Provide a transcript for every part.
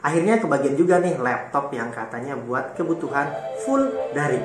Akhirnya kebagian juga nih laptop yang katanya buat kebutuhan full daring.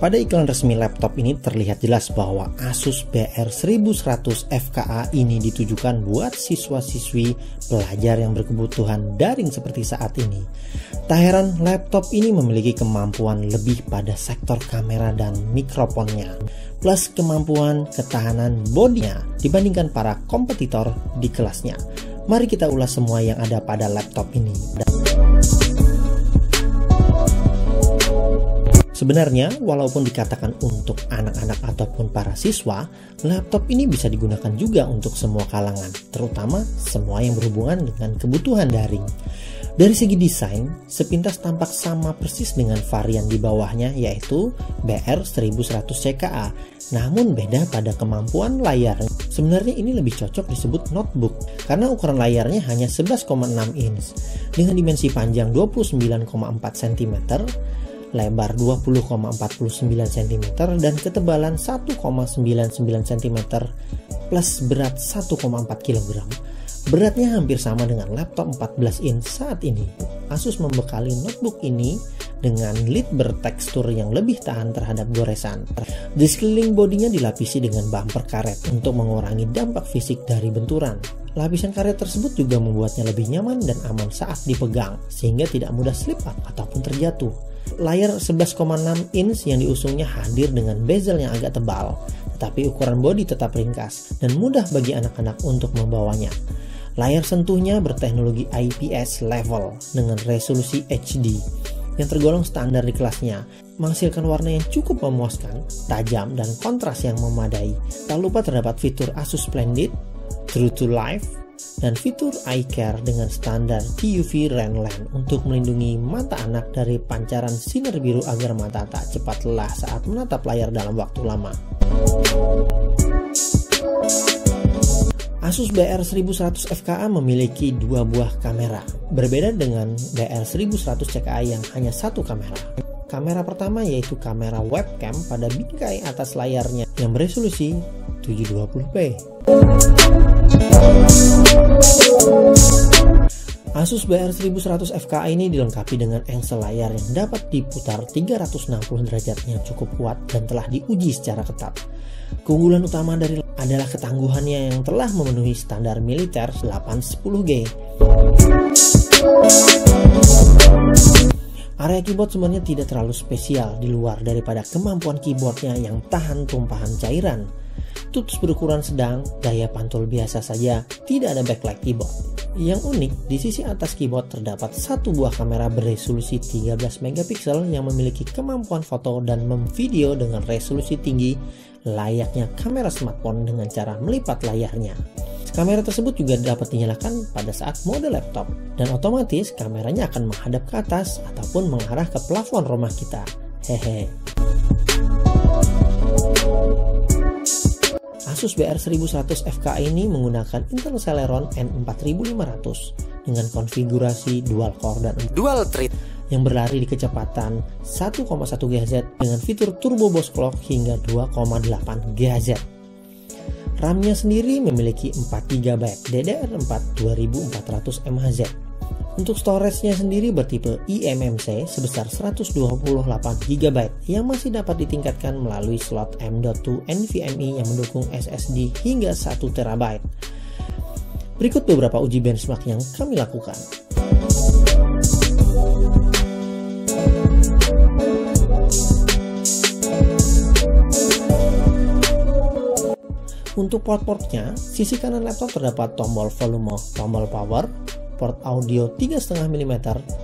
Pada iklan resmi laptop ini terlihat jelas bahwa Asus BR1100 FKA ini ditujukan buat siswa-siswi pelajar yang berkebutuhan daring seperti saat ini. Tak heran laptop ini memiliki kemampuan lebih pada sektor kamera dan mikrofonnya, plus kemampuan ketahanan bodinya dibandingkan para kompetitor di kelasnya. Mari kita ulas semua yang ada pada laptop ini. Sebenarnya, walaupun dikatakan untuk anak-anak ataupun para siswa, laptop ini bisa digunakan juga untuk semua kalangan, terutama semua yang berhubungan dengan kebutuhan daring. Dari segi desain, sepintas tampak sama persis dengan varian di bawahnya, yaitu BR1100 CKA, namun beda pada kemampuan layar. Sebenarnya ini lebih cocok disebut notebook, karena ukuran layarnya hanya 11,6 inch, dengan dimensi panjang 29,4 cm, lebar 20,49 cm dan ketebalan 1,99 cm plus berat 1,4 kg. Beratnya hampir sama dengan laptop 14 inch saat ini. Asus membekali notebook ini dengan lid bertekstur yang lebih tahan terhadap goresan. Di sekeliling bodinya dilapisi dengan bumper karet untuk mengurangi dampak fisik dari benturan. Lapisan karet tersebut juga membuatnya lebih nyaman dan aman saat dipegang, sehingga tidak mudah slip up ataupun terjatuh. Layar 11,6 inch yang diusungnya hadir dengan bezel yang agak tebal, tetapi ukuran bodi tetap ringkas dan mudah bagi anak-anak untuk membawanya. Layar sentuhnya berteknologi IPS level dengan resolusi HD yang tergolong standar di kelasnya, menghasilkan warna yang cukup memuaskan, tajam dan kontras yang memadai. Tak lupa terdapat fitur Asus Splendid, True to Life, dan fitur Eye Care dengan standar TUV Rangeland untuk melindungi mata anak dari pancaran sinar biru agar mata tak cepat lelah saat menatap layar dalam waktu lama. Asus BR1100 FKA memiliki dua buah kamera, berbeda dengan BR1100 CKA yang hanya satu kamera. Kamera pertama yaitu kamera webcam pada bingkai atas layarnya yang beresolusi 720p. Asus BR1100 FKA ini dilengkapi dengan engsel layar yang dapat diputar 360 derajat yang cukup kuat dan telah diuji secara ketat. Keunggulan utama dari adalah ketangguhannya yang telah memenuhi standar militer 810G. Area keyboard sebenarnya tidak terlalu spesial di luar daripada kemampuan keyboardnya yang tahan tumpahan cairan. Tools berukuran sedang, daya pantul biasa saja, tidak ada backlight keyboard. Yang unik, di sisi atas keyboard terdapat satu buah kamera beresolusi 13 megapiksel yang memiliki kemampuan foto dan memvideo dengan resolusi tinggi layaknya kamera smartphone dengan cara melipat layarnya. Kamera tersebut juga dapat dinyalakan pada saat mode laptop dan otomatis kameranya akan menghadap ke atas ataupun mengarah ke plafon rumah kita. Hehe. Asus BR1100 FKA ini menggunakan Intel Celeron N4500 dengan konfigurasi dual core dan dual thread yang berlari di kecepatan 1,1 GHz dengan fitur turbo boost clock hingga 2,8 GHz. RAM-nya sendiri memiliki 4GB DDR4 2400 MHz. Untuk storage-nya sendiri bertipe eMMC sebesar 128GB yang masih dapat ditingkatkan melalui slot M.2 NVMe yang mendukung SSD hingga 1TB. Berikut beberapa uji benchmark yang kami lakukan. Untuk port-portnya, sisi kanan laptop terdapat tombol volume, tombol power, port audio 3,5 mm,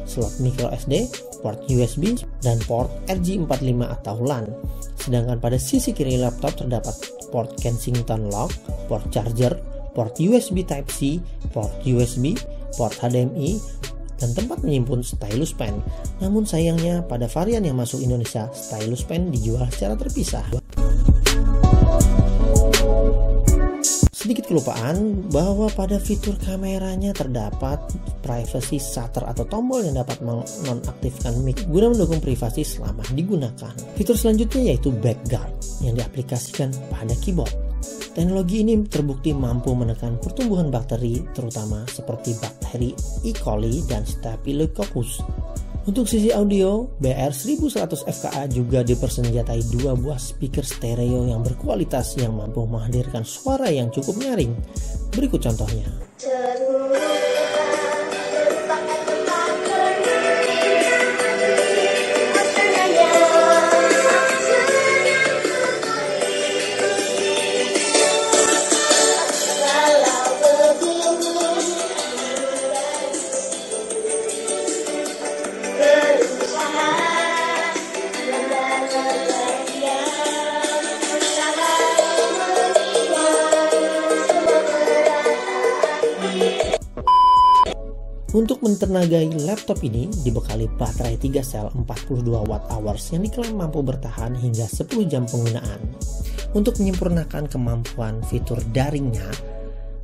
slot micro SD, port USB, dan port RJ45 atau LAN. Sedangkan pada sisi kiri laptop terdapat port Kensington lock, port charger, port USB Type-C, port USB, port HDMI, dan tempat menyimpan stylus pen. Namun sayangnya pada varian yang masuk Indonesia, stylus pen dijual secara terpisah. Sedikit kelupaan bahwa pada fitur kameranya terdapat privacy shutter atau tombol yang dapat menonaktifkan mic guna mendukung privasi selama digunakan. Fitur selanjutnya yaitu backguard yang diaplikasikan pada keyboard. Teknologi ini terbukti mampu menekan pertumbuhan bakteri, terutama seperti bakteri E. coli dan Staphylococcus. Untuk sisi audio, BR1100 FKA juga dipersenjatai 2 buah speaker stereo yang berkualitas yang mampu menghadirkan suara yang cukup nyaring. Berikut contohnya. Untuk mentenagai laptop ini dibekali baterai 3 sel 42 Wh yang diklaim mampu bertahan hingga 10 jam penggunaan. Untuk menyempurnakan kemampuan fitur daringnya,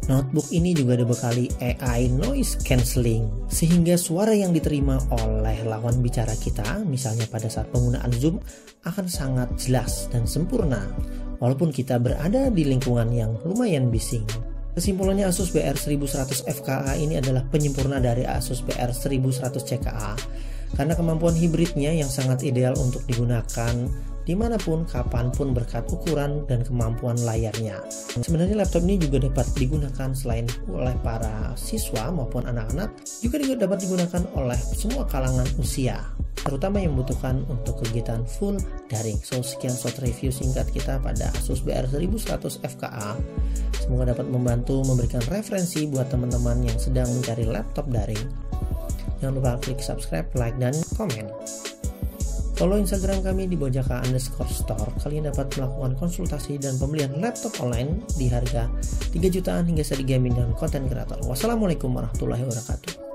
notebook ini juga dibekali AI noise cancelling, sehingga suara yang diterima oleh lawan bicara kita, misalnya pada saat penggunaan Zoom, akan sangat jelas dan sempurna, walaupun kita berada di lingkungan yang lumayan bising. Kesimpulannya, Asus BR1100 FKA ini adalah penyempurna dari Asus BR1100 CKA karena kemampuan hibridnya yang sangat ideal untuk digunakan dimanapun, kapanpun berkat ukuran dan kemampuan layarnya. Sebenarnya laptop ini juga dapat digunakan selain oleh para siswa maupun anak-anak, juga dapat digunakan oleh semua kalangan usia, terutama yang membutuhkan untuk kegiatan full daring. Sekian short review singkat kita pada Asus BR1100 FKA. Semoga dapat membantu memberikan referensi buat teman-teman yang sedang mencari laptop daring. Jangan lupa klik subscribe, like, dan komen. Follow Instagram kami di bojaka_store. Kalian dapat melakukan konsultasi dan pembelian laptop online di harga 3 jutaan hingga seri gaming dan konten kreator. Wassalamualaikum warahmatullahi wabarakatuh.